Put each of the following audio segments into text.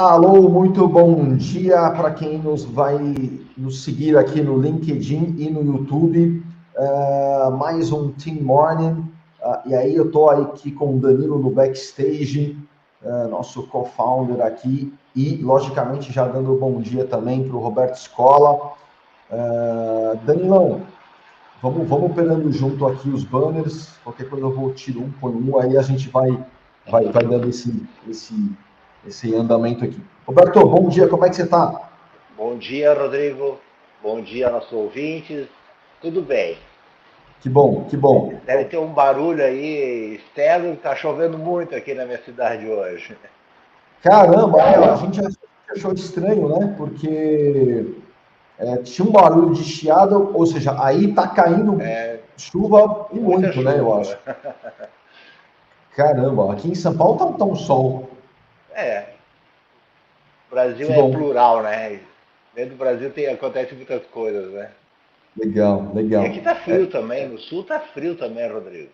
Alô, muito bom dia para quem vai nos seguir aqui no LinkedIn e no YouTube. Mais um Team Morning. E aí eu estou aqui com o Danilo no backstage, nosso co-founder aqui. E, logicamente, já dando bom dia também para o Roberto Scola. Danilão, vamos pegando junto aqui os banners. Qualquer coisa eu vou tirar um, põe um, aí a gente vai dando esse andamento aqui. Roberto, bom dia, como é que você está? Bom dia, Rodrigo. Bom dia, nossos ouvintes. Tudo bem. Que bom, que bom. Deve ter um barulho aí externo, está chovendo muito aqui na minha cidade hoje. Caramba, a gente achou estranho, né? Porque tinha um barulho de chiado, ou seja, aí tá caindo chuva e Muita muito, né? Eu acho. chuva. Caramba, aqui em São Paulo tá um sol. O Brasil Que é bom. plural, né? Dentro do Brasil acontece muitas coisas, né? Legal, E aqui legal. tá frio também, no sul tá frio também, Rodrigo.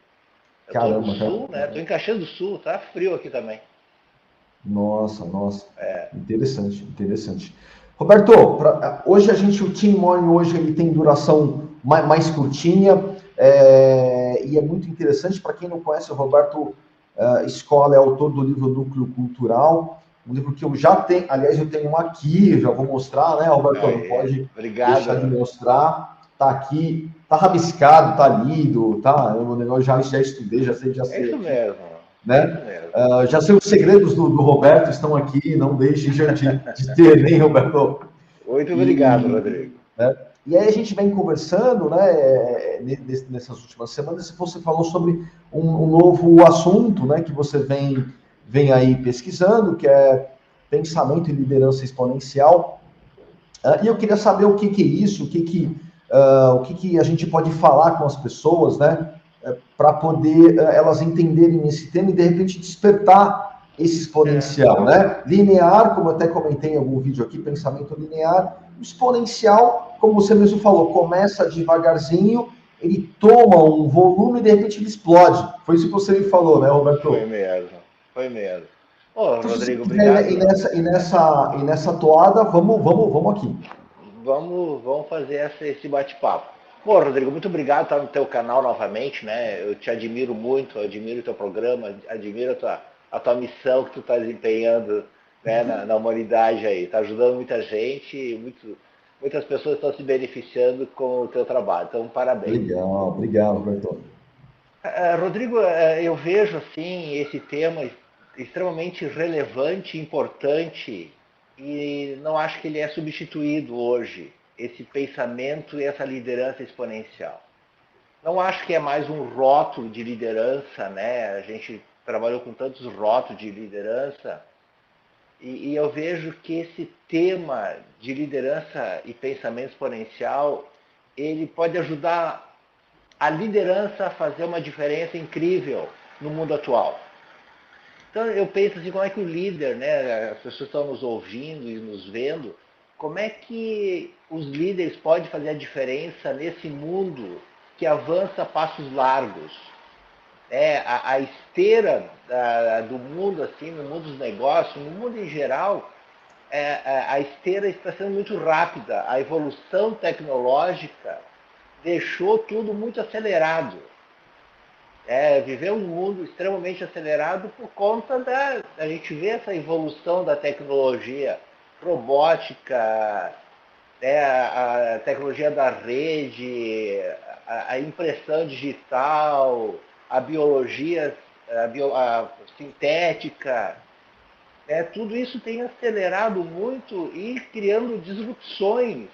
Eu tô no Caramba, cara. sul, né? Tô em Caxias do Sul, tá frio aqui também. Nossa. Interessante, interessante. Roberto, hoje o Team Morning hoje ele tem duração mais curtinha, e é muito interessante. Para quem não conhece, o Roberto Scola é autor do livro Núcleo Cultural, um livro que eu já tenho, aliás, eu tenho um aqui, já vou mostrar, né, Roberto? Não pode deixar de Obrigado. mostrar. Tá aqui, tá rabiscado, tá lido, tá? O negócio já estudei, já É sei isso aqui, mesmo. É isso né? mesmo. Já sei os segredos do Roberto, estão aqui, não deixe de ter, nem, Roberto? Muito obrigado, E, Rodrigo. né? E aí a gente vem conversando, né, nessas últimas semanas, e você falou sobre um novo assunto, né, que você vem aí pesquisando, que é pensamento e liderança exponencial. E eu queria saber o que é isso, o que a gente pode falar com as pessoas, né, para poder elas entenderem esse tema e de repente despertar esse exponencial, né? Linear, como eu até comentei em algum vídeo aqui, pensamento linear, exponencial, como você mesmo falou, começa devagarzinho, ele toma um volume e de repente ele explode. Foi isso que você me falou, né, Foi Roberto? mesmo, foi mesmo. Ô, Então, se você Rodrigo, quiser obrigado. ir nessa toada, vamos aqui. Vamos fazer esse bate-papo. Pô, Rodrigo, muito obrigado por estar no teu canal novamente, né? Eu te admiro muito, admiro o teu programa, admiro a tua missão que tu está desempenhando, né, na humanidade aí. Está ajudando muita gente, muitas pessoas estão se beneficiando com o teu trabalho. Então, parabéns. Legal, obrigado, Roberto. Rodrigo, eu vejo assim esse tema extremamente relevante, importante e não acho que ele é substituído hoje, esse pensamento e essa liderança exponencial. Não acho que é mais um rótulo de liderança, né? A gente trabalhou com tantos rótulos de liderança e eu vejo que esse tema de liderança e pensamento exponencial ele pode ajudar a liderança a fazer uma diferença incrível no mundo atual. Então eu penso assim, como é que o líder, né, as pessoas estão nos ouvindo e nos vendo, como é que os líderes podem fazer a diferença nesse mundo que avança a passos largos? A esteira do mundo, assim, no mundo dos negócios, no mundo em geral, a esteira está sendo muito rápida. A evolução tecnológica deixou tudo muito acelerado. Viver um mundo extremamente acelerado por conta a gente vê essa evolução da tecnologia robótica, a tecnologia da rede, a impressão digital, a biologia a sintética, tudo isso tem acelerado muito e criando disrupções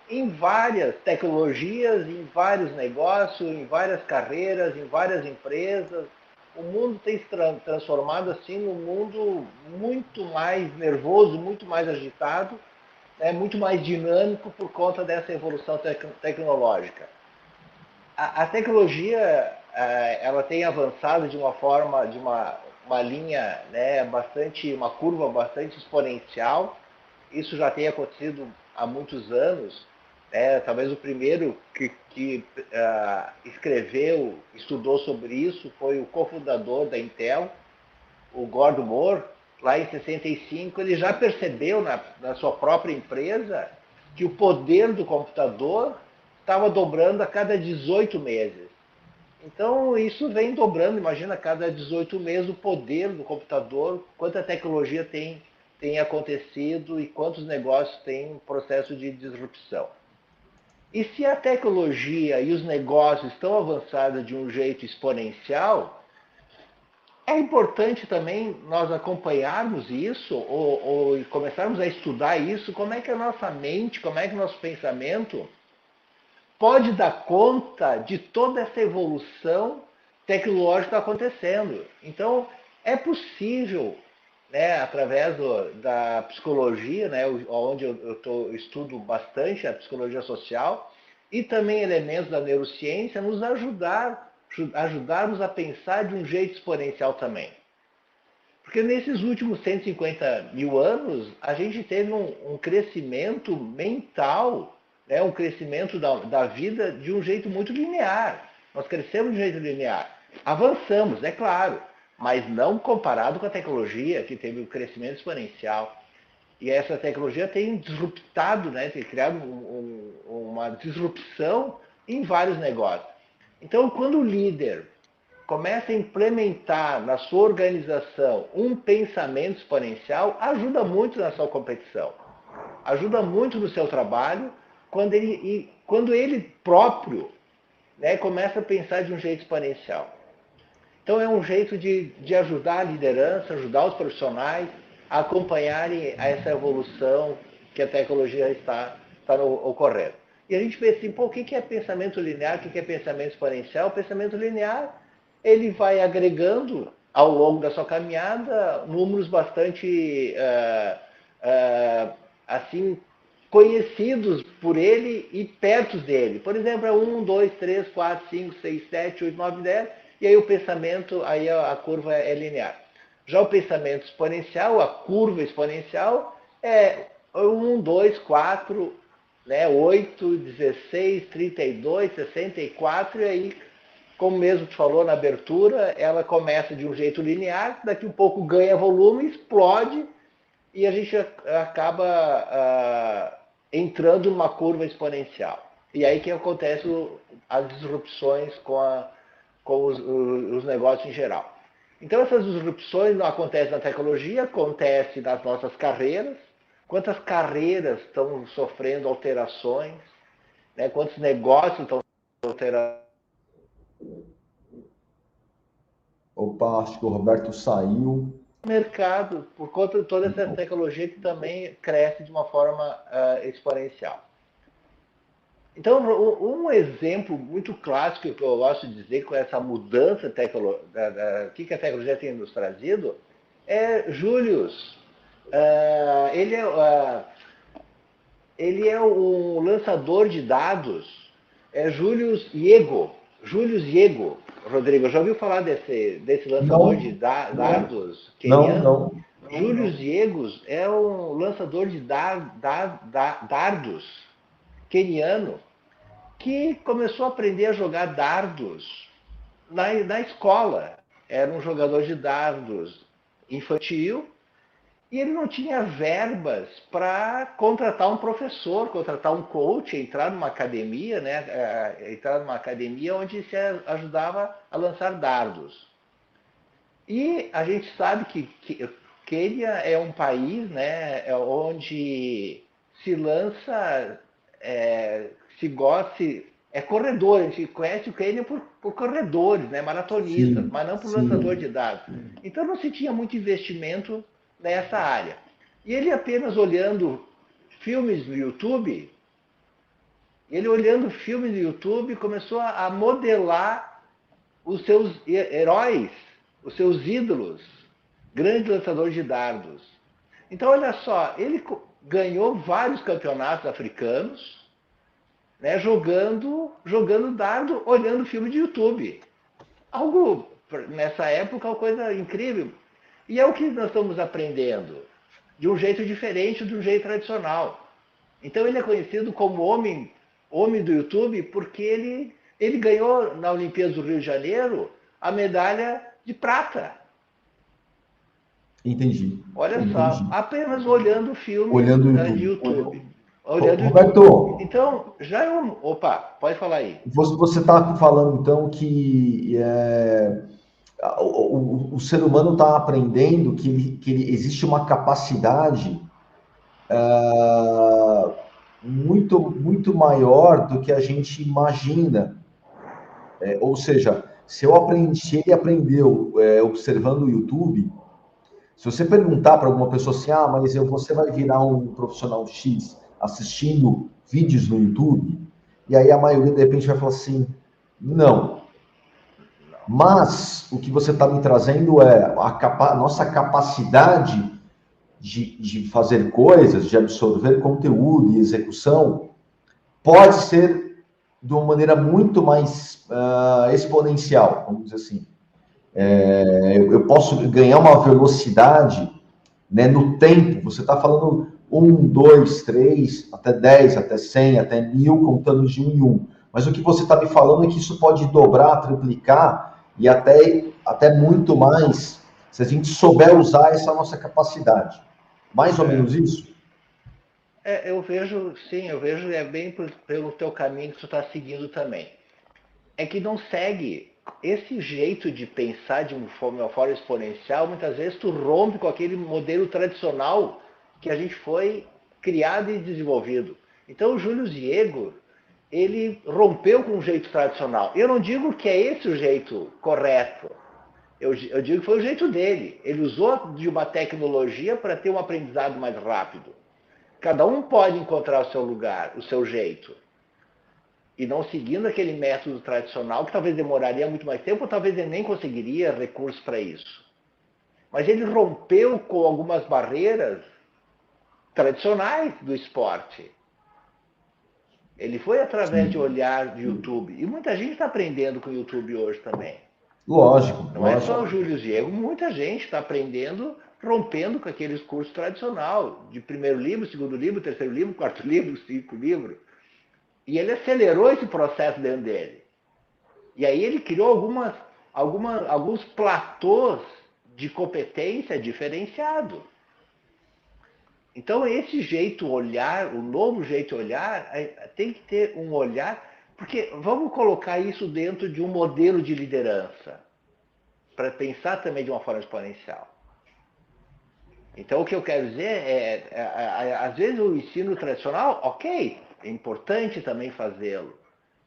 em várias tecnologias, em vários negócios, em várias carreiras, em várias empresas. O mundo tem se transformado assim num mundo muito mais nervoso, muito mais agitado, muito mais dinâmico por conta dessa evolução tecnológica. A tecnologia ela tem avançado de uma forma, de uma linha, uma curva bastante exponencial. Isso já tem acontecido há muitos anos. Talvez o primeiro que estudou sobre isso foi o cofundador da Intel, o Gordon Moore, lá em 65, ele já percebeu na sua própria empresa que o poder do computador estava dobrando a cada 18 meses. Então, isso vem dobrando, imagina, a cada 18 meses o poder do computador, quanta tecnologia tem acontecido e quantos negócios têm um processo de disrupção. E se a tecnologia e os negócios estão avançados de um jeito exponencial, é importante também nós acompanharmos isso ou começarmos a estudar isso, como é que a nossa mente, como é que o nosso pensamento pode dar conta de toda essa evolução tecnológica que está acontecendo. Então, é possível, né, através da psicologia, né, onde eu estudo bastante a psicologia social, e também elementos da neurociência, nos ajudarmos a pensar de um jeito exponencial também. Porque nesses últimos 150 mil anos, a gente teve um crescimento mental, né, um crescimento da vida de um jeito muito linear. Nós crescemos de um jeito linear. Avançamos, é claro, mas não comparado com a tecnologia, que teve um crescimento exponencial. E essa tecnologia tem disruptado, né, tem criado uma disrupção em vários negócios. Então, quando o líder começa a implementar na sua organização um pensamento exponencial, ajuda muito na sua competição, ajuda muito no seu trabalho, quando ele próprio, né, começa a pensar de um jeito exponencial. Então é um jeito de ajudar a liderança, ajudar os profissionais a acompanharem essa evolução que a tecnologia está ocorrendo. E a gente pensa assim, pô, o que é pensamento linear, o que é pensamento exponencial? O pensamento linear, ele vai agregando ao longo da sua caminhada números bastante assim conhecidos por ele e perto dele. Por exemplo, é 1, 2, 3, 4, 5, 6, 7, 8, 9, 10, e aí o pensamento, aí a curva é linear. Já o pensamento exponencial, a curva exponencial, é 1, 2, 4, né, 8, 16, 32, 64, e aí, como mesmo tu falou na abertura, ela começa de um jeito linear, daqui um pouco ganha volume, explode, e a gente acaba entrando numa curva exponencial. E aí que acontece as disrupções com os negócios em geral. Então essas disrupções não acontecem na tecnologia, acontecem nas nossas carreiras. Quantas carreiras estão sofrendo alterações, né? Quantos negócios estão alterando. Opa, acho que o Roberto saiu. Mercado, por conta de toda essa tecnologia que também cresce de uma forma exponencial. Então, um exemplo muito clássico que eu gosto de dizer com essa mudança que a tecnologia tem nos trazido é Julius. Ele é um lançador de dados, é Julius Iego. Julius Iego, Rodrigo, já ouviu falar desse lançador de Não, dados não, queniano? não. Julius Iego é um lançador de dardos queniano que começou a aprender a jogar dardos na escola. Era um jogador de dardos infantil e ele não tinha verbas para contratar um professor, contratar um coach, entrar numa academia, né? Entrar numa academia onde se ajudava a lançar dardos. E a gente sabe que Quênia é um país, né, onde se lança, se gosta, é corredor, a gente conhece o Quênia por corredores, né, maratonistas, Sim, mas não por lançador sim. de dados. Então não se tinha muito investimento nessa área. E ele apenas olhando filmes no YouTube, começou a modelar os seus heróis, os seus ídolos, grande lançador de dardos. Então, olha só, ele ganhou vários campeonatos africanos, né, jogando dardo, olhando filme de YouTube. Algo, nessa época, uma coisa incrível. E é o que nós estamos aprendendo, de um jeito diferente, de um jeito tradicional. Então, ele é conhecido como homem do YouTube porque ele ganhou na Olimpíada do Rio de Janeiro a medalha de prata. Entendi. Olha só, Entendi. apenas olhando filmes Olhando o de YouTube. YouTube. Olhando o YouTube. Roberto, Então, já é um. Opa, pode falar aí. você está falando então que o ser humano está aprendendo que existe uma capacidade muito maior do que a gente imagina. Ou seja, se ele aprendeu observando o YouTube, se você perguntar para alguma pessoa assim, mas você vai virar um profissional X assistindo vídeos no YouTube, e aí a maioria de repente vai falar assim, não. Mas o que você está me trazendo é a nossa capacidade de fazer coisas, de absorver conteúdo e execução, pode ser de uma maneira muito mais exponencial, vamos dizer assim. Eu posso ganhar uma velocidade, né, no tempo. Você está falando 1, 2, 3, até 10, até 100, até 1000, contando de 1 em 1. Mas o que você está me falando é que isso pode dobrar, triplicar e até muito mais, se a gente souber usar essa nossa capacidade. Mais ou menos isso? Eu vejo, sim, eu vejo bem pelo teu caminho que tu está seguindo também. É que não segue esse jeito de pensar de uma forma exponencial, muitas vezes tu rompe com aquele modelo tradicional que a gente foi criado e desenvolvido. Então o Júlio Ziego, ele rompeu com o jeito tradicional. Eu não digo que é esse o jeito correto. Eu digo que foi o jeito dele. Ele usou de uma tecnologia para ter um aprendizado mais rápido. Cada um pode encontrar o seu lugar, o seu jeito. E não seguindo aquele método tradicional, que talvez demoraria muito mais tempo, ou talvez ele nem conseguiria recursos para isso. Mas ele rompeu com algumas barreiras tradicionais do esporte. Ele foi através de olhar de YouTube. E muita gente está aprendendo com o YouTube hoje também. Lógico, Não lógico. é só o Júlio Diego, muita gente está aprendendo, rompendo com aqueles cursos tradicional, de primeiro livro, segundo livro, terceiro livro, quarto livro, cinco livros. E ele acelerou esse processo dentro dele. E aí ele criou alguns platôs de competência diferenciado. Então esse jeito olhar, o novo jeito olhar, tem que ter um olhar, porque vamos colocar isso dentro de um modelo de liderança, para pensar também de uma forma exponencial. Então o que eu quero dizer às vezes o ensino tradicional, ok, é importante também fazê-lo,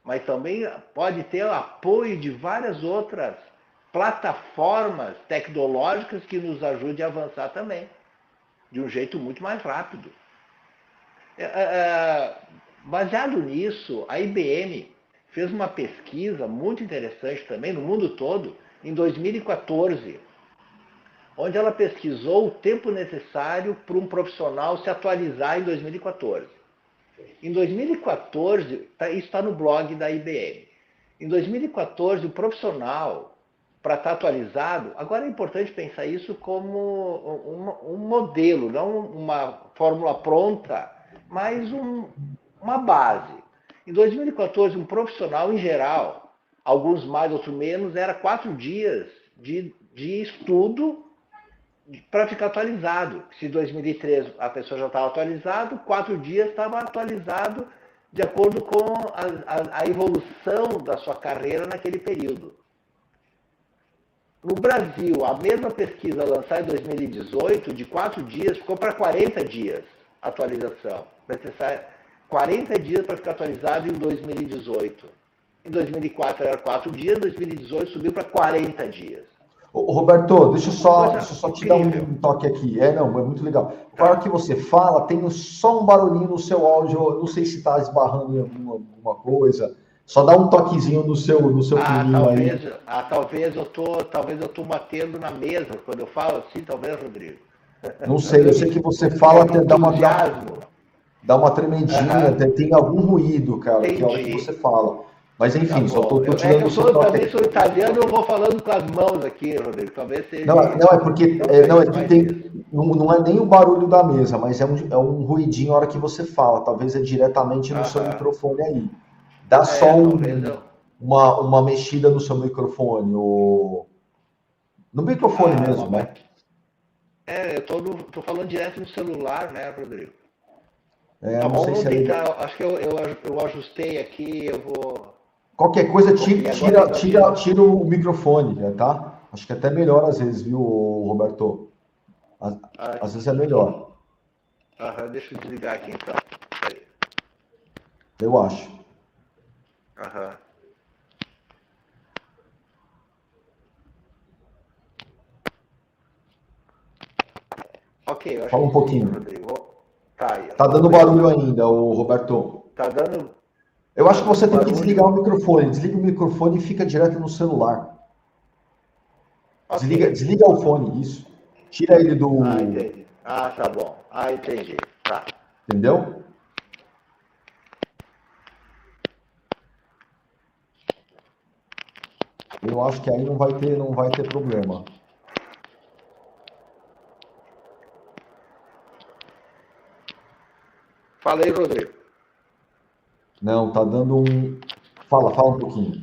mas também pode ter o apoio de várias outras plataformas tecnológicas que nos ajudem a avançar também, de um jeito muito mais rápido. Baseado nisso, a IBM fez uma pesquisa muito interessante também no mundo todo, em 2014, onde ela pesquisou o tempo necessário para um profissional se atualizar em 2014. Em 2014, isso está no blog da IBM. Em 2014, o profissional, para estar atualizado, agora é importante pensar isso como um modelo, não uma fórmula pronta, mas uma base. Em 2014, um profissional em geral, alguns mais, outros menos, era 4 dias de estudo para ficar atualizado. Se em 2013 a pessoa já estava atualizada, 4 dias estava atualizado de acordo com a evolução da sua carreira naquele período. No Brasil, a mesma pesquisa lançada em 2018, de 4 dias, ficou para 40 dias a atualização. Necessário 40 dias para ficar atualizado em 2018. Em 2004 era 4 dias, em 2018 subiu para 40 dias. Roberto, deixa eu só te dar um toque aqui. Não, é muito legal. Na hora que você fala, tem só um barulhinho no seu áudio, não sei se está esbarrando em alguma coisa. Só dá um toquezinho no seu pininho aí. Talvez eu tô batendo na mesa quando eu falo assim, talvez, Rodrigo. Não sei, eu sei que você fala, dá uma tremidinha, tem algum ruído, cara, que é a hora que você fala. Mas enfim, tá, só tô tirando o seu toque. Também sou italiano, eu vou falando com as mãos aqui, Rodrigo. Talvez seja. Não é porque não é nem o barulho da mesa, mas é um ruidinho na hora que você fala. Talvez é diretamente no seu microfone aí. Dá só uma mexida no seu microfone, no microfone mesmo, né? Eu tô falando direto no celular, né, Rodrigo? Tá Não bom, sei vou se é. tentar. Acho que eu ajustei aqui, eu vou. Qualquer coisa, E agora ele tá me dizendo. tira o microfone, tá? Acho que é até melhor às vezes, viu, Roberto? Às, às vezes é melhor, Deixa eu desligar aqui então. Peraí. eu acho. Aham. Ok, eu acho Fala um que sim, pouquinho. Rodrigo. Tá aí, Tá dando falando aí. barulho ainda, o Roberto. Tá dando, Eu acho tá que dando você tem que desligar o barulho. microfone. Desliga o microfone e fica direto no celular. Ok. Desliga o fone, isso. Tira ele Ah, do. entendi. Ah, tá bom. Ah, entendi. Tá. Entendeu? Eu acho que aí não vai ter problema. Fala aí, Rodrigo. Não, tá dando um. Fala um pouquinho.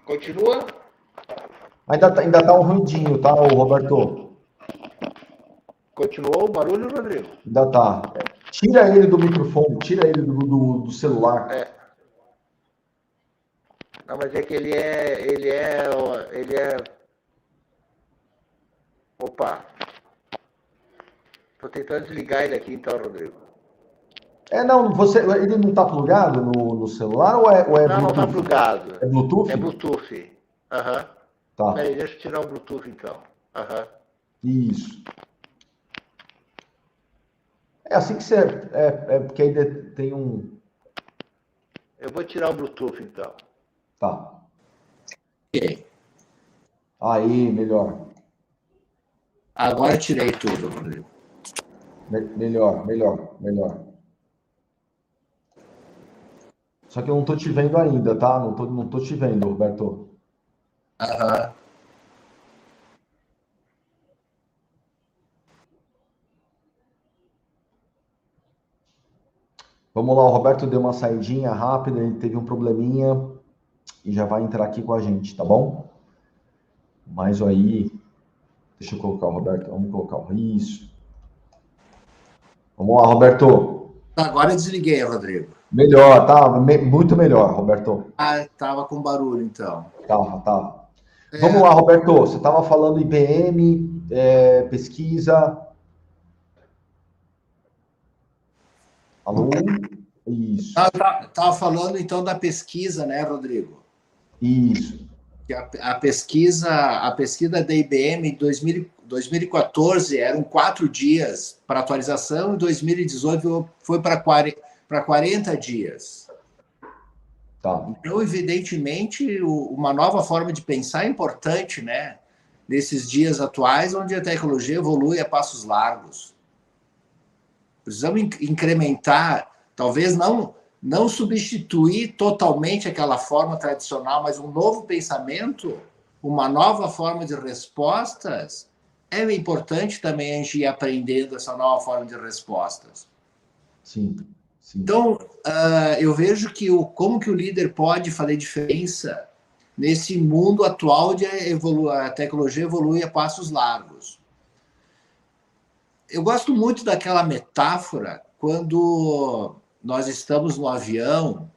Continua? Ainda tá um ruidinho, tá, ô Roberto? Continuou o barulho, Rodrigo? Ainda tá. Tira ele do microfone, tira ele do celular. É. Não, mas é que ele é. Opa. Tô tentando desligar ele aqui então, Rodrigo. Não, ele não tá plugado no celular ou é Não, não tá Bluetooth? plugado. É É Bluetooth? Bluetooth. Aham. Peraí, Tá, deixa eu tirar o Bluetooth então. Aham. isso. É assim que você. Porque aí tem um. Eu vou tirar o Bluetooth então. Tá. Ok. Aí, melhor. Agora eu tirei tudo, Rodrigo. Melhor. Só que eu não tô te vendo ainda, tá? Não tô te vendo, Roberto. Aham. Vamos lá, o Roberto deu uma saidinha rápida, ele teve um probleminha e já vai entrar aqui com a gente, tá bom? Mas aí, deixa eu colocar o Roberto, vamos colocar isso. Vamos lá, Roberto. Agora eu desliguei, Rodrigo. Melhor, tá? Muito melhor, Roberto. Ah, tava com barulho, então. Tá. Vamos É, lá, Roberto. Você estava falando IBM, pesquisa. Alô? Isso, tava falando, então, da pesquisa, né, Rodrigo? isso. Que a pesquisa da IBM em 2014 eram 4 dias para atualização, em 2018 foi para 40 dias. Tá. Então, evidentemente, uma nova forma de pensar é importante, né? Nesses dias atuais, onde a tecnologia evolui a passos largos. Precisamos incrementar, talvez não substituir totalmente aquela forma tradicional, mas um novo pensamento, uma nova forma de respostas. É importante também a gente ir aprendendo essa nova forma de respostas. Sim. Então, eu vejo que como que o líder pode fazer diferença nesse mundo atual de a tecnologia evolui a passos largos. Eu gosto muito daquela metáfora quando nós estamos no avião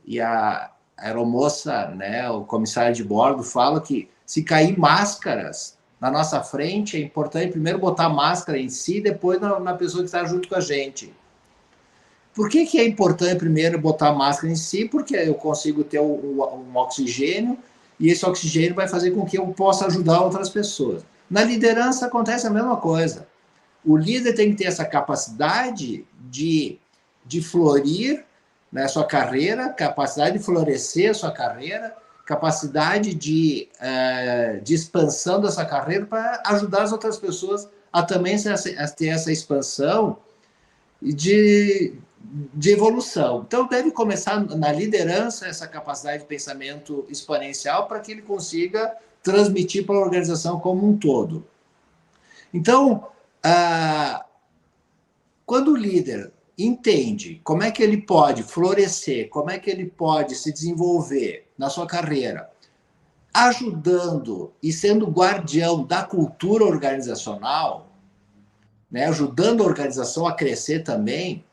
e a aeromoça, né, o comissário de bordo, fala que se cair máscaras na nossa frente, é importante primeiro botar a máscara em si, depois na pessoa que está junto com a gente. Por que é importante primeiro botar a máscara em si? Porque eu consigo ter um oxigênio e esse oxigênio vai fazer com que eu possa ajudar outras pessoas. Na liderança acontece a mesma coisa. O líder tem que ter essa capacidade de florir, né, sua carreira, capacidade de florescer a sua carreira, capacidade de expansão dessa carreira para ajudar as outras pessoas a também ter essa expansão de evolução. Então, deve começar na liderança essa capacidade de pensamento exponencial para que ele consiga transmitir para a organização como um todo. Então, quando o líder entende como é que ele pode florescer, como é que ele pode se desenvolver na sua carreira, ajudando e sendo guardião da cultura organizacional, né, ajudando a organização a crescer também,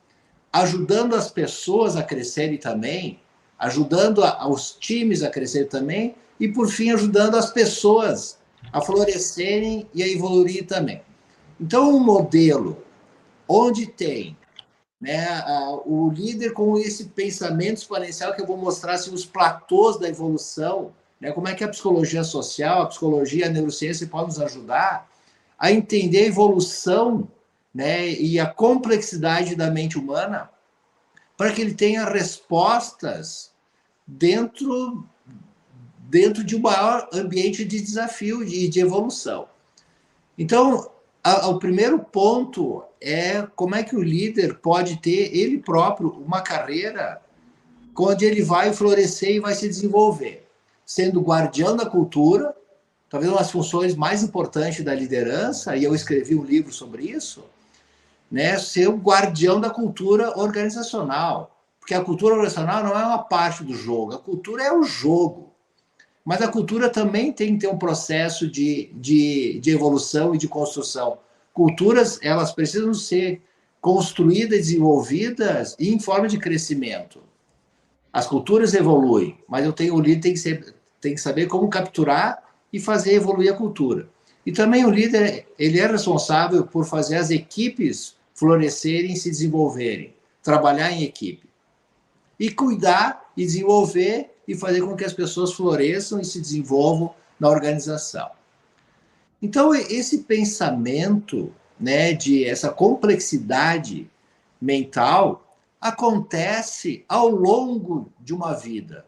ajudando as pessoas a crescerem também, ajudando os times a crescer também, e, por fim, ajudando as pessoas a florescerem e a evoluir também. Então, um modelo onde tem, né, o líder com esse pensamento exponencial, que eu vou mostrar assim, os platôs da evolução, né, como é que a psicologia social, a psicologia, a neurociência podem nos ajudar a entender a evolução, né, e a complexidade da mente humana, para que ele tenha respostas dentro de um maior ambiente de desafio e de evolução. Então, o primeiro ponto é como é que o líder pode ter, ele próprio, uma carreira onde ele vai florescer e vai se desenvolver, sendo guardião da cultura, talvez uma das funções mais importantes da liderança, e eu escrevi um livro sobre isso, né, ser o guardião da cultura organizacional, porque a cultura organizacional não é uma parte do jogo, a cultura é o jogo. Mas a cultura também tem que ter um processo de evolução e de construção. Culturas, elas precisam ser construídas e desenvolvidas em forma de crescimento. As culturas evoluem, mas o líder tem que saber como capturar e fazer evoluir a cultura. E também o líder, ele é responsável por fazer as equipes florescerem e se desenvolverem, trabalhar em equipe. E cuidar e desenvolver e fazer com que as pessoas floresçam e se desenvolvam na organização. Então, esse pensamento, né, de essa complexidade mental acontece ao longo de uma vida.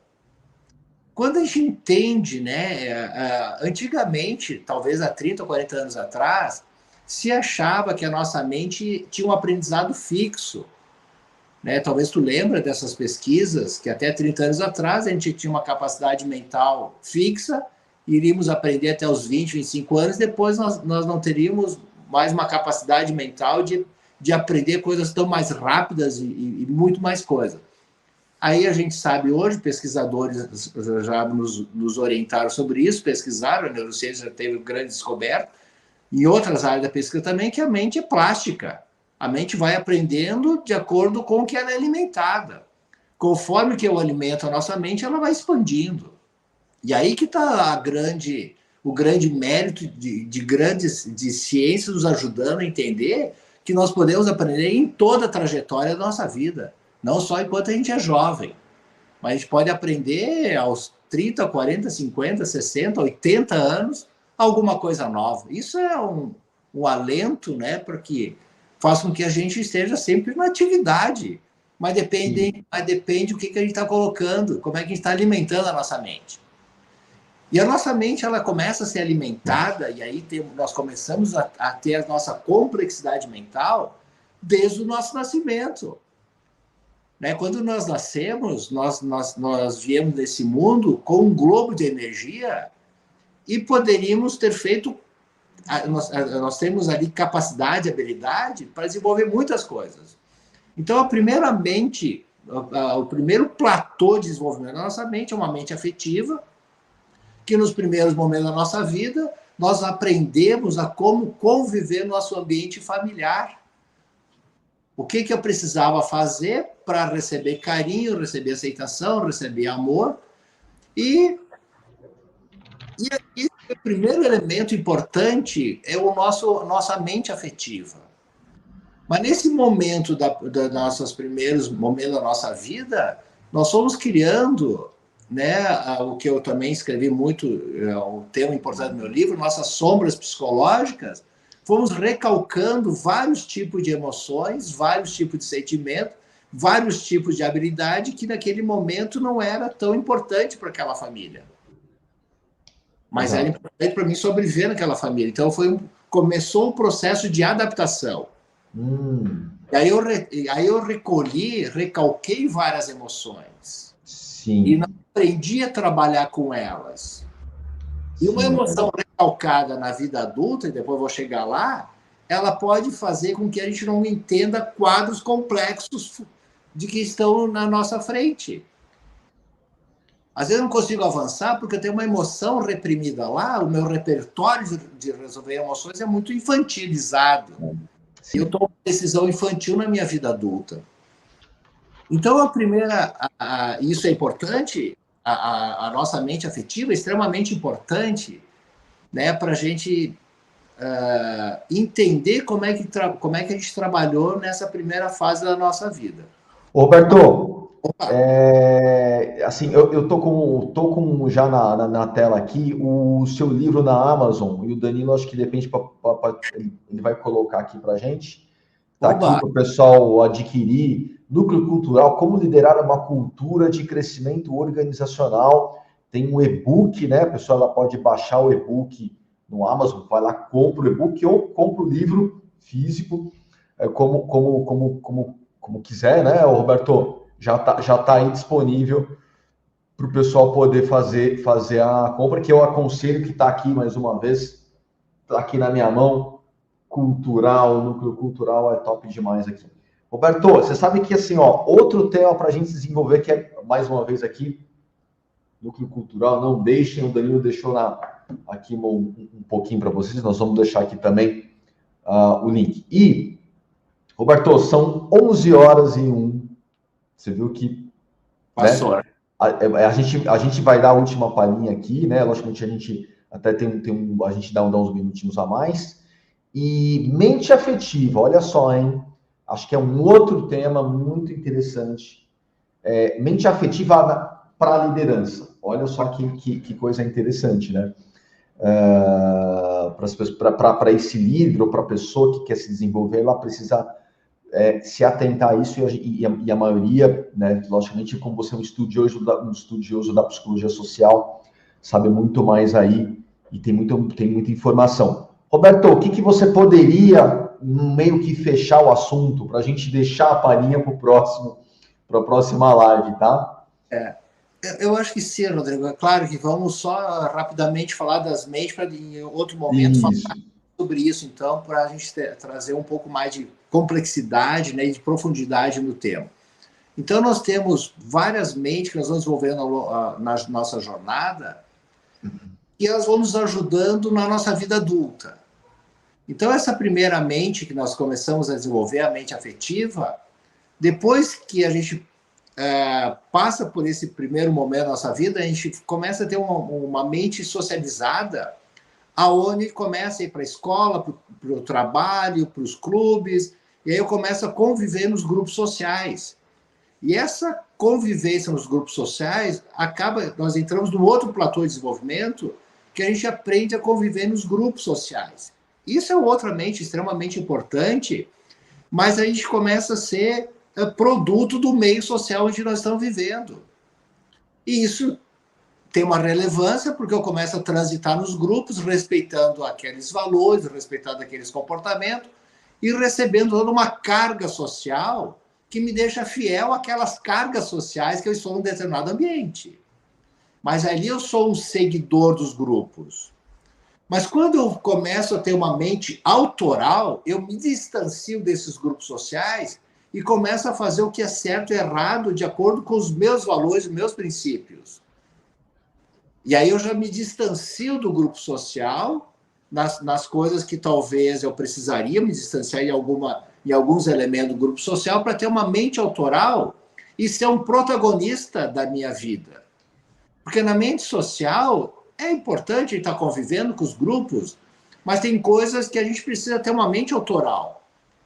Quando a gente entende, né, antigamente, talvez há 30 ou 40 anos atrás, se achava que a nossa mente tinha um aprendizado fixo. Né? Talvez tu lembra dessas pesquisas, que até 30 anos atrás a gente tinha uma capacidade mental fixa, iríamos aprender até os 20, 25 anos, depois nós não teríamos mais uma capacidade mental de aprender coisas tão mais rápidas e muito mais coisas. Aí a gente sabe hoje, pesquisadores já nos orientaram sobre isso, pesquisaram, a neurociência já teve grande descoberta, em outras áreas da pesquisa também, que a mente é plástica. A mente vai aprendendo de acordo com o que ela é alimentada. Conforme que eu alimento a nossa mente, ela vai expandindo. E aí que está o grande mérito de ciências nos ajudando a entender que nós podemos aprender em toda a trajetória da nossa vida. Não só enquanto a gente é jovem. Mas a gente pode aprender aos 30, 40, 50, 60, 80 anos alguma coisa nova. Isso é um alento, né, para que faz com que a gente esteja sempre na atividade. Mas depende do que a gente está colocando, como é que a gente está alimentando a nossa mente. E a nossa mente, ela começa a ser alimentada, e aí nós começamos a ter a nossa complexidade mental desde o nosso nascimento. Né? Quando nós nascemos, nós viemos desse mundo com um globo de energia e poderíamos ter feito... Nós temos ali capacidade, habilidade para desenvolver muitas coisas. Então, o primeiro platô de desenvolvimento da nossa mente é uma mente afetiva, que nos primeiros momentos da nossa vida, nós aprendemos a como conviver no nosso ambiente familiar. O que eu precisava fazer para receber carinho, receber aceitação, receber amor. E o primeiro elemento importante é nossa mente afetiva. Mas nesse momento nossos primeiros momentos da nossa vida, nós fomos criando, né, o que eu também escrevi muito, um tema importante do meu livro, nossas sombras psicológicas, fomos recalcando vários tipos de emoções, vários tipos de sentimento, vários tipos de habilidade que naquele momento não era tão importante para aquela família. Mas era importante para mim sobreviver naquela família. Então começou um processo de adaptação. E aí eu recalquei várias emoções. Sim. E não aprendi a trabalhar com elas. E uma emoção recalcada na vida adulta, e depois vou chegar lá, ela pode fazer com que a gente não entenda quadros complexos de que estão na nossa frente. Às vezes eu não consigo avançar porque eu tenho uma emoção reprimida lá, o meu repertório de resolver emoções é muito infantilizado. Sim. Eu tomo decisão infantil na minha vida adulta. Então, isso é importante, a nossa mente afetiva é extremamente importante, né, para a gente entender como é que a gente trabalhou nessa primeira fase da nossa vida. Roberto, assim, eu tô com já na tela aqui o seu livro na Amazon, e o Danilo, acho que depende, ele vai colocar aqui para a gente. Está aqui para o pessoal adquirir. Núcleo Cultural, como liderar uma cultura de crescimento organizacional. Tem um e-book, né? A pessoa ela pode baixar o e-book no Amazon, vai lá, compra o e-book ou compra o livro físico, como quiser, né, Roberto? Já tá aí disponível para o pessoal poder fazer a compra, que eu aconselho, que está aqui mais uma vez, está aqui na minha mão. Cultural, núcleo cultural é top demais aqui. Roberto, você sabe que, assim, ó, outro tema para a gente desenvolver, que é, mais uma vez aqui, núcleo cultural, não deixem, o Danilo deixou aqui um pouquinho para vocês, nós vamos deixar aqui também o link. E, Roberto, são 11h01, você viu que... Passou. Né, a gente vai dar a última palhinha aqui, né, logicamente a gente até a gente dá uns minutinhos a mais. E mente afetiva, olha só, hein? Acho que é um outro tema muito interessante. Mente afetiva para a liderança. Olha só que coisa interessante, né? Para esse líder ou para a pessoa que quer se desenvolver, ela precisa se atentar a isso, e a maioria, né, logicamente, como você é um estudioso da psicologia social, sabe muito mais aí e tem muita informação. Roberto, o que você poderia meio que fechar o assunto para a gente deixar a palhinha para a próxima live, tá? Eu acho que sim, Rodrigo. É claro que vamos só rapidamente falar das mentes para em outro momento falar sobre isso, então, para a gente trazer um pouco mais de complexidade, né, e de profundidade no tema. Então, nós temos várias mentes que nós vamos desenvolvendo na nossa jornada e elas vão nos ajudando na nossa vida adulta. Então, essa primeira mente que nós começamos a desenvolver, a mente afetiva, depois que a gente passa por esse primeiro momento da nossa vida, a gente começa a ter uma mente socializada, aonde começa a ir para a escola, para o trabalho, para os clubes, e aí eu começo a conviver nos grupos sociais. E essa convivência nos grupos sociais nós entramos num outro platô de desenvolvimento, que a gente aprende a conviver nos grupos sociais. Isso é outra mente extremamente importante, mas a gente começa a ser produto do meio social onde nós estamos vivendo. E isso tem uma relevância porque eu começo a transitar nos grupos, respeitando aqueles valores, respeitando aqueles comportamentos e recebendo toda uma carga social que me deixa fiel àquelas cargas sociais que eu estou em um determinado ambiente. Mas ali eu sou um seguidor dos grupos. Mas quando eu começo a ter uma mente autoral, eu me distancio desses grupos sociais e começo a fazer o que é certo e errado de acordo com os meus valores, meus princípios. E aí eu já me distancio do grupo social, nas coisas que talvez eu precisaria me distanciar em alguns elementos do grupo social para ter uma mente autoral e ser um protagonista da minha vida. Porque na mente social é importante estar convivendo com os grupos, mas tem coisas que a gente precisa ter uma mente autoral.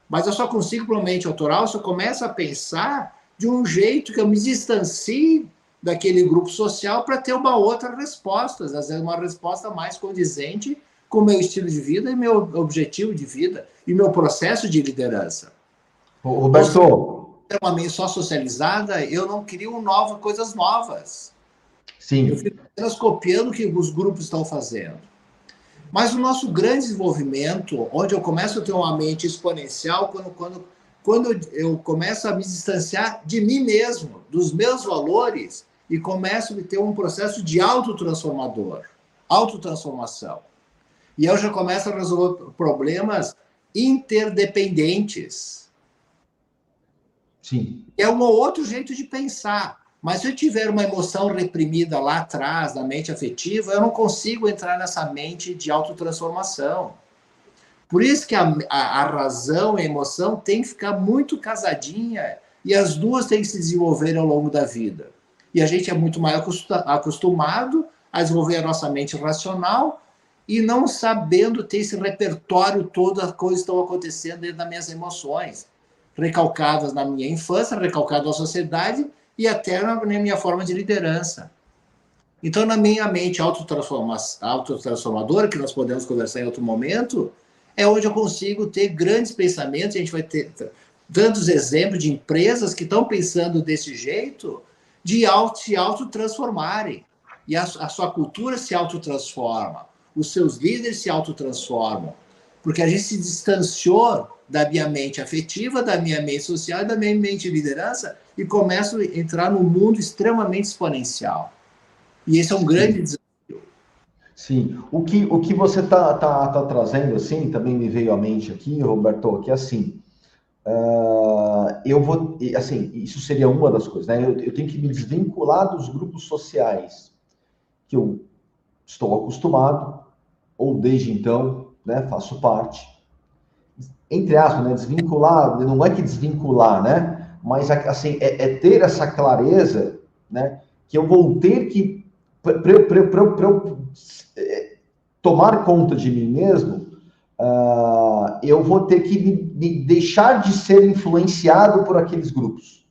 Mas eu só consigo ter uma mente autoral se eu começo a pensar de um jeito que eu me distancie daquele grupo social para ter uma outra resposta, às vezes uma resposta mais condizente com o meu estilo de vida e meu objetivo de vida e meu processo de liderança. Roberto, se eu tenho uma mente só socializada, eu não crio coisas novas. Sim. Eu fico apenas copiando o que os grupos estão fazendo. Mas o nosso grande desenvolvimento, onde eu começo a ter uma mente exponencial, quando eu começo a me distanciar de mim mesmo, dos meus valores, e começo a ter um processo de autotransformação. E eu já começo a resolver problemas interdependentes. Sim. É um outro jeito de pensar. Mas se eu tiver uma emoção reprimida lá atrás, na mente afetiva, eu não consigo entrar nessa mente de autotransformação. Por isso que a razão e a emoção têm que ficar muito casadinha e as duas têm que se desenvolver ao longo da vida. E a gente é muito mais acostumado a desenvolver a nossa mente racional e não sabendo ter esse repertório todo, as coisas estão acontecendo dentro das minhas emoções, recalcadas na minha infância, recalcadas na sociedade e até na minha forma de liderança. Então, na minha mente autotransformadora, que nós podemos conversar em outro momento, é onde eu consigo ter grandes pensamentos. A gente vai ter tantos exemplos de empresas que estão pensando desse jeito de se autotransformarem. E a sua cultura se autotransforma, os seus líderes se autotransformam, porque a gente se distanciou da minha mente afetiva, da minha mente social, da minha mente de liderança e começo a entrar num mundo extremamente exponencial. E esse é um grande desafio. Sim, o que você tá trazendo, assim, também me veio à mente aqui, Roberto, que assim, assim, isso seria uma das coisas, né? Eu tenho que me desvincular dos grupos sociais que eu estou acostumado, ou desde então, né, faço parte. Entre aspas, né, desvincular, não é que desvincular, né? Mas, assim, é ter essa clareza, né? Que eu vou ter que, para eu tomar conta de mim mesmo, eu vou ter que me deixar de ser influenciado por aqueles grupos.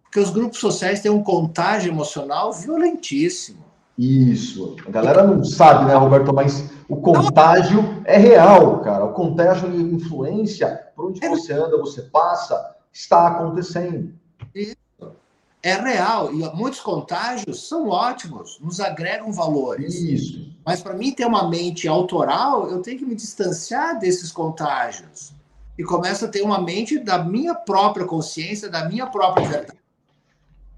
Porque os grupos sociais têm um contágio emocional violentíssimo. Isso. A galera não sabe, né, Roberto? Mas o contágio é real, cara. O contágio e influência, por onde você anda, você passa, está acontecendo. Isso. É real. E muitos contágios são ótimos, nos agregam valores. Isso. Mas para mim ter uma mente autoral, eu tenho que me distanciar desses contágios. E começo a ter uma mente da minha própria consciência, da minha própria verdade.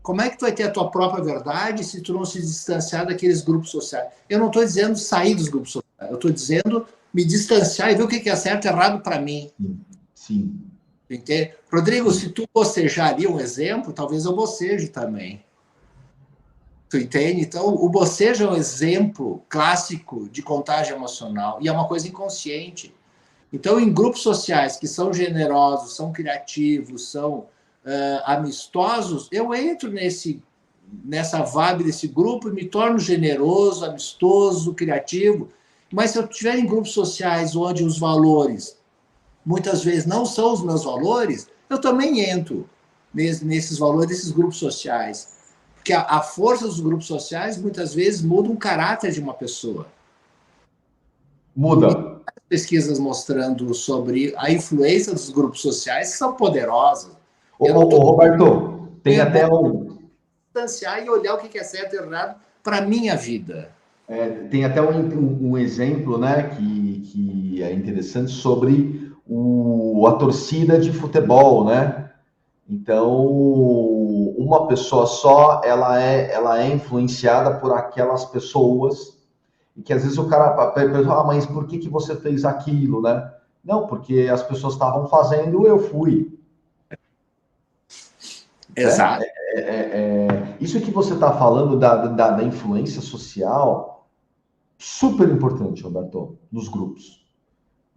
Como é que tu vai ter a tua própria verdade se tu não se distanciar daqueles grupos sociais? Eu não estou dizendo sair dos grupos sociais, eu estou dizendo me distanciar e ver o que é certo e errado para mim. Sim. Entende? Rodrigo, se tu bocejaria um exemplo, talvez eu boceje também. Tu entende? Então, o bocejo é um exemplo clássico de contágio emocional e é uma coisa inconsciente. Então, em grupos sociais que são generosos, são criativos, são amistosos, eu entro nessa vibe desse grupo e me torno generoso, amistoso, criativo. Mas se eu estiver em grupos sociais onde os valores muitas vezes não são os meus valores, eu também entro nesses valores desses grupos sociais. Porque a força dos grupos sociais muitas vezes muda o caráter de uma pessoa. Muda. Pesquisas mostrando sobre a influência dos grupos sociais que são poderosas. Roberto, tem até um... distanciar e olhar o que é certo e errado para a minha vida. Tem até um exemplo, né, que é interessante sobre a torcida de futebol, né? Então, uma pessoa só, ela é influenciada por aquelas pessoas, e que às vezes o cara pergunta, mas por que você fez aquilo, né? Não, porque as pessoas estavam fazendo, eu fui. Exato. Isso que você está falando da influência social, super importante, Roberto, nos grupos.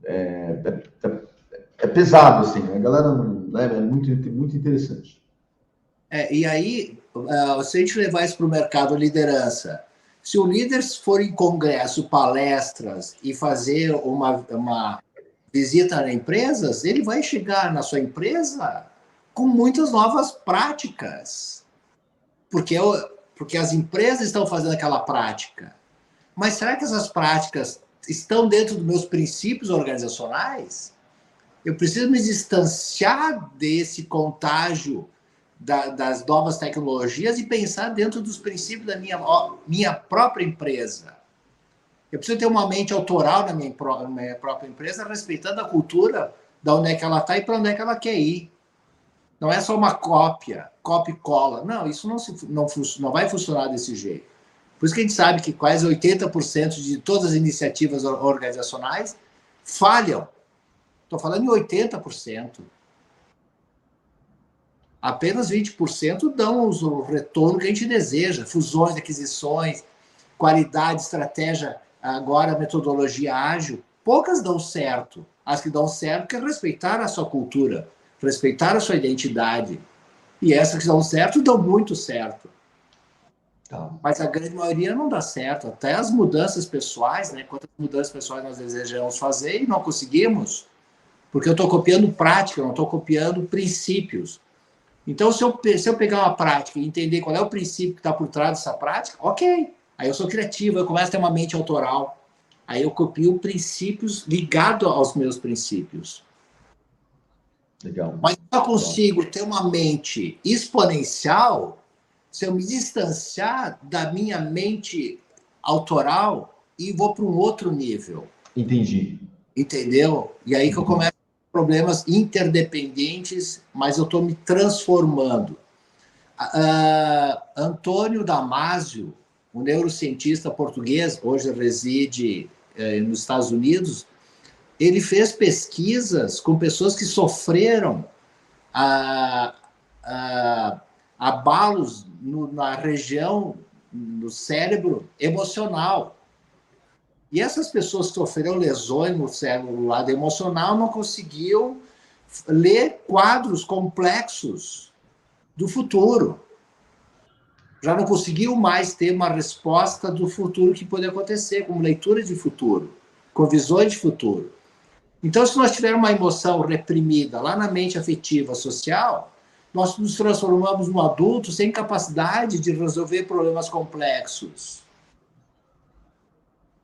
É pesado, assim, a galera, né, é muito interessante. E aí, se a gente levar isso para o mercado liderança, se o líder for em congresso, palestras e fazer uma visita a empresas, ele vai chegar na sua empresa com muitas novas práticas. Porque as empresas estão fazendo aquela prática. Mas será que essas práticas estão dentro dos meus princípios organizacionais? Eu preciso me distanciar desse contágio das novas tecnologias e pensar dentro dos princípios da minha própria empresa. Eu preciso ter uma mente autoral na minha própria empresa, respeitando a cultura de onde é que ela está e para onde é que ela quer ir. Não é só uma cópia e cola. Não, isso não vai funcionar desse jeito. Por isso que a gente sabe que quase 80% de todas as iniciativas organizacionais falham. Estou falando em 80%. Apenas 20% dão o retorno que a gente deseja. Fusões, aquisições, qualidade, estratégia, agora metodologia ágil. Poucas dão certo. As que dão certo é respeitar a sua cultura, respeitar a sua identidade. E essas que dão certo, dão muito certo. Tá. Mas a grande maioria não dá certo. Até as mudanças pessoais, né? Quantas mudanças pessoais nós desejamos fazer e não conseguimos, porque eu estou copiando prática, eu não estou copiando princípios. Então, se eu pegar uma prática e entender qual é o princípio que está por trás dessa prática, ok. Aí eu sou criativo, eu começo a ter uma mente autoral. Aí eu copio princípios ligados aos meus princípios. Legal. Mas eu consigo ter uma mente exponencial se eu me distanciar da minha mente autoral e vou para um outro nível. Entendi. Entendeu? E aí que eu começo problemas interdependentes, mas eu estou me transformando. Antônio Damasio, um neurocientista português, hoje reside nos Estados Unidos, ele fez pesquisas com pessoas que sofreram abalos na região, no cérebro emocional. E essas pessoas que sofreram lesões no cérebro do lado emocional não conseguiam ler quadros complexos do futuro. Já não conseguiam mais ter uma resposta do futuro que pode acontecer, como leitura de futuro, com visões de futuro. Então, se nós tivermos uma emoção reprimida lá na mente afetiva social, nós nos transformamos num adulto sem capacidade de resolver problemas complexos.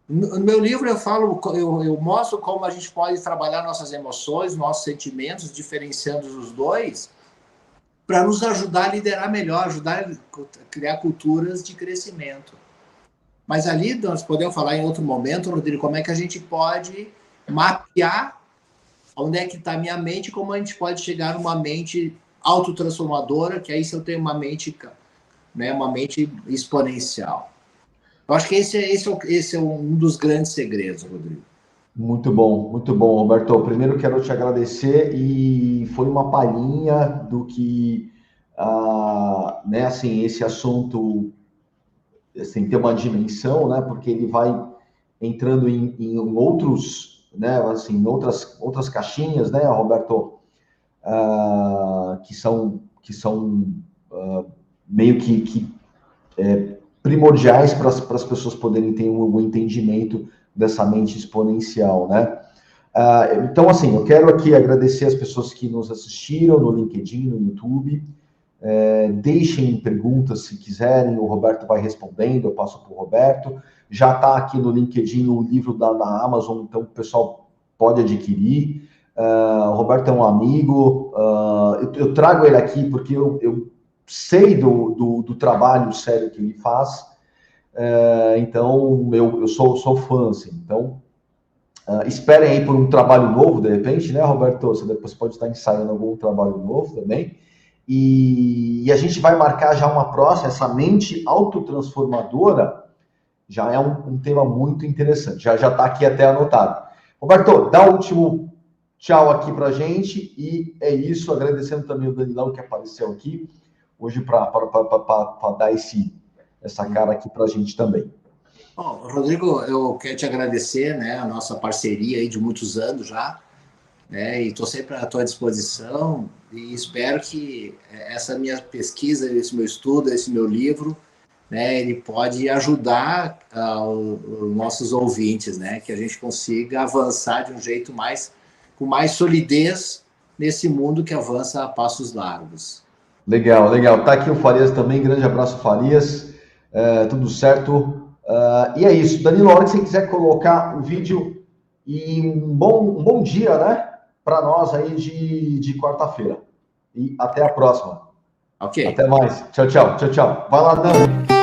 No meu livro eu mostro como a gente pode trabalhar nossas emoções, nossos sentimentos, diferenciando os dois, para nos ajudar a liderar melhor, ajudar a criar culturas de crescimento. Mas ali nós podemos falar em outro momento, Rodrigo, como é que a gente pode mapear onde é que está a minha mente, como a gente pode chegar numa mente autotransformadora, que aí se eu tenho uma mente, né, uma mente exponencial. Eu acho que esse é um dos grandes segredos, Rodrigo. Muito bom, Roberto. Primeiro quero te agradecer e foi uma palhinha do que, né, assim, esse assunto assim, tem uma dimensão, né, porque ele vai entrando em outros, né, assim, em outras caixinhas, né, Roberto, que são meio que primordiais para as pessoas poderem ter um entendimento dessa mente exponencial, né? Então, assim, eu quero aqui agradecer as pessoas que nos assistiram no LinkedIn, no YouTube. Deixem perguntas se quiserem, o Roberto vai respondendo, eu passo para o Roberto. Já está aqui no LinkedIn o livro da Amazon, então o pessoal pode adquirir. O Roberto é um amigo, eu trago ele aqui porque eu sei do trabalho sério que ele faz, então eu sou fã, assim. Então, esperem aí por um trabalho novo, de repente, né, Roberto? Você depois pode estar ensaiando algum trabalho novo também. E a gente vai marcar já uma próxima, essa mente autotransformadora, já é um tema muito interessante, já está aqui até anotado. Roberto, dá o último tchau aqui pra gente, e é isso, agradecendo também o Danilão que apareceu aqui, hoje para dar essa cara aqui para a gente também. Bom, Rodrigo, eu quero te agradecer, né, a nossa parceria aí de muitos anos já, né, e estou sempre à tua disposição e espero que essa minha pesquisa, esse meu estudo, esse meu livro, né, ele pode ajudar os nossos ouvintes, né, que a gente consiga avançar de um jeito com mais solidez nesse mundo que avança a passos largos. Legal. Tá aqui o Farias também, grande abraço, Farias. Tudo certo. E é isso. Danilo, a hora que você quiser colocar o vídeo, e um bom dia, né? Para nós aí de quarta-feira. E até a próxima. Ok. Até mais. Tchau. Vai lá, Dan.